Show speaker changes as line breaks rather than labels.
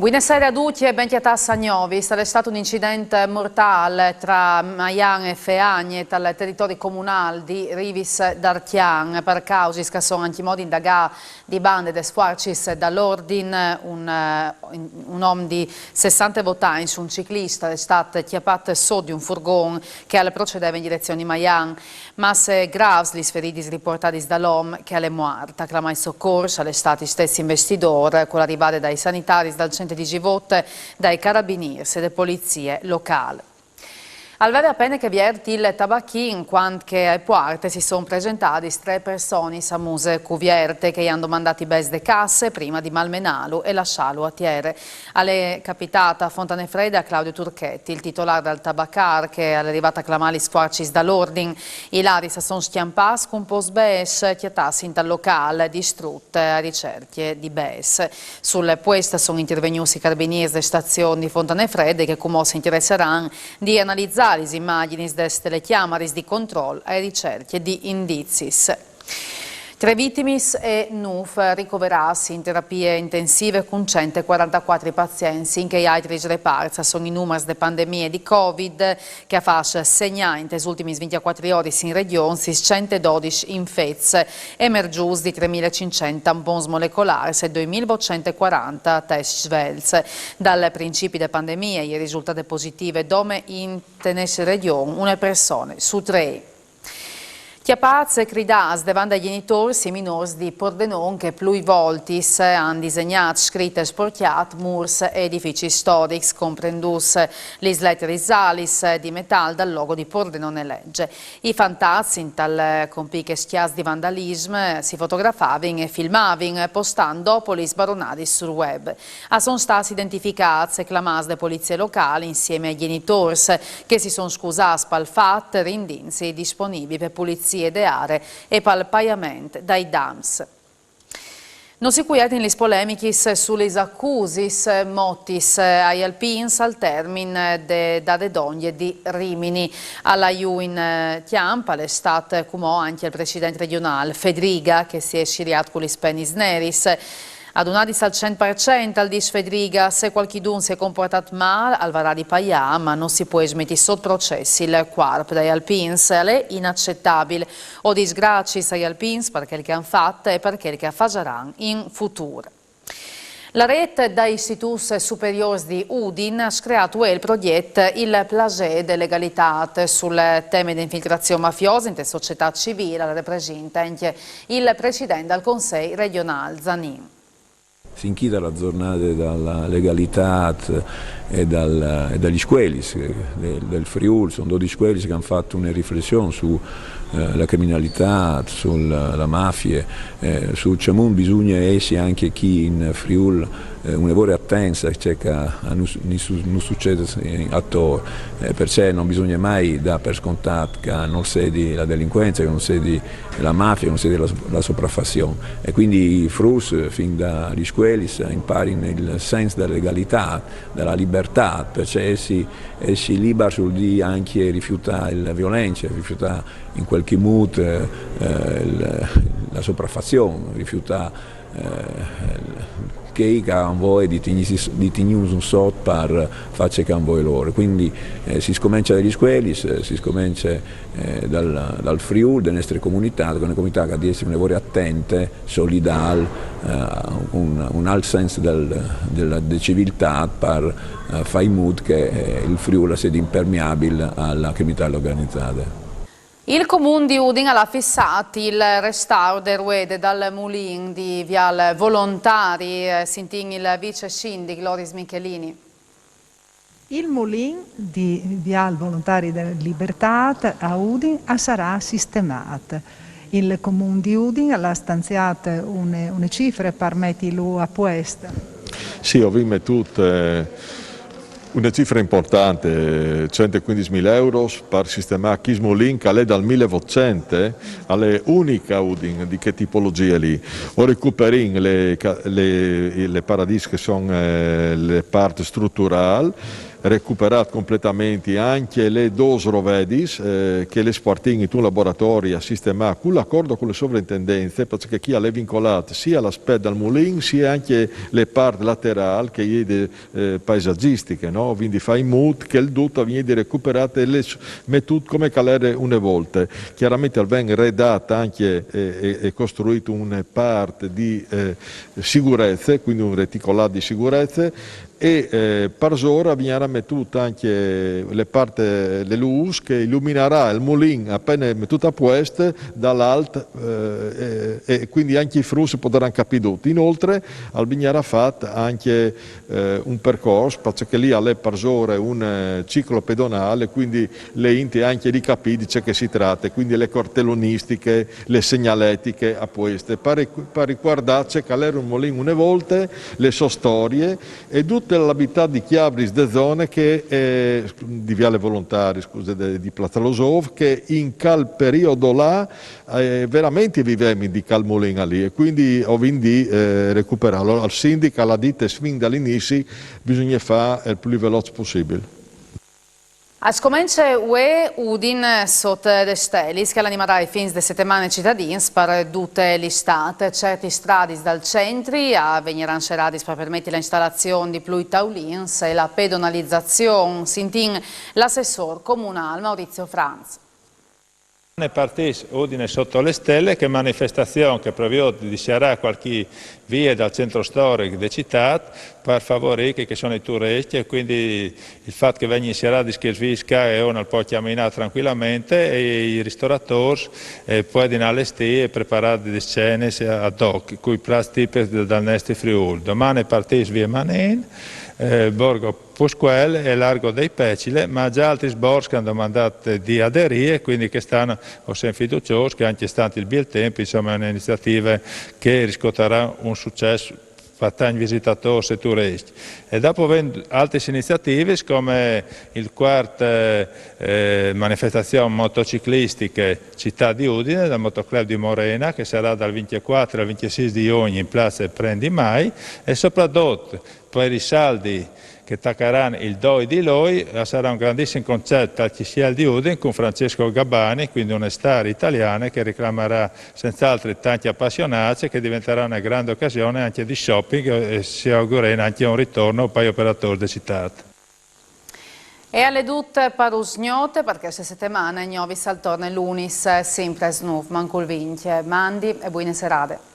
Buonasera a tutti e benvenuti a Sagnovi. È stato un incidente mortale tra Maian e Feagne, dal territorio comunale di Rivis d'Artian, per causa che sono antimodi indagati di bande de squarcis dall'ordine. Un uomo di 60 votanti, un ciclista, è stato chiappato sotto di un furgone che procedeva in direzione di Maian. Masse graves gli feriti riportati dall'uomo che è morto. Acclama il soccorso alle stati stessi investitori, con l'arrivata dai sanitari dal centro di Givotte, dai carabinieri e delle polizie locali. Al vero appena che vierte il tabacchin, quando che ai porte si sono presentati 3 persone samuse cuvierte che hanno mandato bes de casse prima di malmenarlo e lasciarlo a tiere. Alle capitata a Fontanefreda Claudio Turchetti, il titolare del tabaccar che è arrivato a clamare gli squarcis dall'ordine. I lari si sono schiampati con un po' sbes, chiatassi in tal locale, distrutte a ricerche di bes. Sul puesto sono intervenuti i carabinieri delle stazioni di Fontanefreda che come si interesseranno di analizzare le immagini delle telecamere di controllo e ricerche di indizi. 3 vittime e 9 ricoverati in terapie intensive con 144 pazienti, in che altri reparti sono i numeri di pandemie di Covid che fanno segnare in queste ultime 24 ore in regione 112 infezioni, emergiuti di 3.500 tampons molecolari e 2.240 test svelzi. Dal principio della pandemia i risultati positivi dove in questa regione una persona su 3. Chiapaz e cridas davanti ai genitori e minori di Pordenone che più volte hanno disegnato, scritto e sporchiato murs e edifici storici, comprendus le lettere salis di metallo dal logo di Pordenone Legge. I fantasmi, in tal compiche schias di vandalismo, si fotografavano e filmavano, postando dopo le sbaronate sul web. Sono stati identificati e clamati le polizie locali insieme ai genitori che si sono scusati per il fatto, rendinsi disponibili per pulizie de aree e per il pagamento dai DAMS. Non si cuiate in le polemiche sulle accuse motis ai alpins al termine da donne di Rimini. Alla in Chiampa è stato come anche il presidente regionale Fedriga che si è sciriato con gli spenis neris. Adunati al 100% al dis Fedriga, se qualcuno si è comportato male, al varà di Paià, ma non si può smettere sotto processi il quarp dai alpins, è inaccettabile. O disgrazie agli alpins perché il che hanno fatto e perché il che faranno in futuro. La rete da istituti superiori di Udin ha creato il progetto Il Plagé de Legalità sul tema di infiltrazione mafiosa in società civile, la rappresenta anche il presidente del Consiglio regionale Zanin.
Finché dalla giornata della legalità e dagli squelis del Friuli, sono 12 squelis che hanno fatto una riflessione sulla criminalità, sulla mafia, su come bisogna essere anche chi in Friuli una buona attenza che non succede attorno, perché non bisogna mai dare per scontato che non sedi la delinquenza, che non sedi la mafia, che non sedi la sopraffazione e quindi i frus fin dagli scuolis imparino il senso della legalità, della libertà, perché essi liberi sul di anche rifiutare la violenza, rifiutare in qualche modo la sopraffazione, rifiutare che hanno voglia di tenere un sotto per fare che hanno voglia loro. Quindi si scomincia dagli scuoli, si scomincia dal Friuli, dalle nostre comunità, che è una comunità che deve essere una voglia attente, solidale, un alto senso della civiltà per fare in modo che il Friuli sia impermeabile alla criminalità organizzata.
Il Comune di Udine ha fissato il restauro del Ruede dal Mulin di Viale Volontari, sentì il vice sindaco Loris Michelini.
Il Mulin di Viale Volontari della Libertà a Udine sarà sistemato. Il Comune di Udine ha stanziato una cifra per metterlo a posto.
Sì, ovviamente tutte. Una cifra importante, 115.000 euro per sistemare Chismo Link, è dal 1800, è unica Udine di che tipologia lì. O recuperiamo le paradis che sono le parti strutturali recuperato completamente anche le dose rovedis che le sporting in un laboratorio a sistemare con l'accordo con le sovrintendenze, perché chi ha le vincolate sia l'aspetto del mulin sia anche le parti laterali che è paesaggistiche, no? Quindi fa in mood che il tutto viene di recuperate le metute come calere una volta. Chiaramente al venga redata anche e costruito una parte di sicurezza, quindi un reticolato di sicurezza, e parsora viene mettuta anche le parti le luci che illuminerà il mulin appena mettuta a puest dall'alto e quindi anche i frutti si potranno capire tutti. Inoltre al vignera fatto anche un percorso perché lì alle parsore un ciclo pedonale, quindi le inti anche di capire di ciò che si tratta, quindi le cartellonistiche, le segnaletiche a pueste per riguardarci che era un mulin una volta, le sue storie e tutte l'abità di Chiabris de zone che di Viale Volontari, scusate, di Piazza Losov, che in quel periodo là veramente vivevamo di Calmolina lì e quindi ho di recuperarlo. Al sindaco l'ha detto fin dall'inizio bisogna fare il più veloce possibile.
A scomincia UE Udin sotto le stelis che l'animerai fins de settimane cittadins per tutte l'estate. Certi stradi dal centro a veniranno scerati per permettere l'installazione di più taulins e la pedonalizzazione. Sintin l'assessor comunale Maurizio Franz.
Ne partis Udine sotto le stelle, che manifestazione che prevede di scerare qualche via dal centro storico della città per favorire che sono i turisti e quindi il fatto che vengano scerati di schiervisca e uno può camminare tranquillamente e i ristoratori possono allestire e preparare delle scene ad hoc, con i piatti tipici dal Nesti Friuli. Domani partis via Manin, Borgo Pusquel e Largo dei Pecile, ma già altri sborsi che hanno domandato di aderire, quindi che stanno sempre fiduciosi che anche stante il bel tempo, insomma è un'iniziativa che riscuoterà un successo per tanti visitatori e turisti. E dopo altre iniziative come il quarto manifestazione motociclistiche Città di Udine dal Motoclub di Morena che sarà dal 24 al 26 di giugno in Piazza Prendi Mai e soprattutto per i saldi che taccheranno il Doi di Loi sarà un grandissimo concerto al CCL di Udine con Francesco Gabbani, quindi una star italiana che reclamerà senz'altro tanti appassionati e che diventerà una grande occasione anche di shopping e si augurerà anche un ritorno per gli operatori della città.
E alle tutte parusgnote perché questa settimana Gnovi saltorna l'Unis sempre snufman col vince. Mandi e buone serate.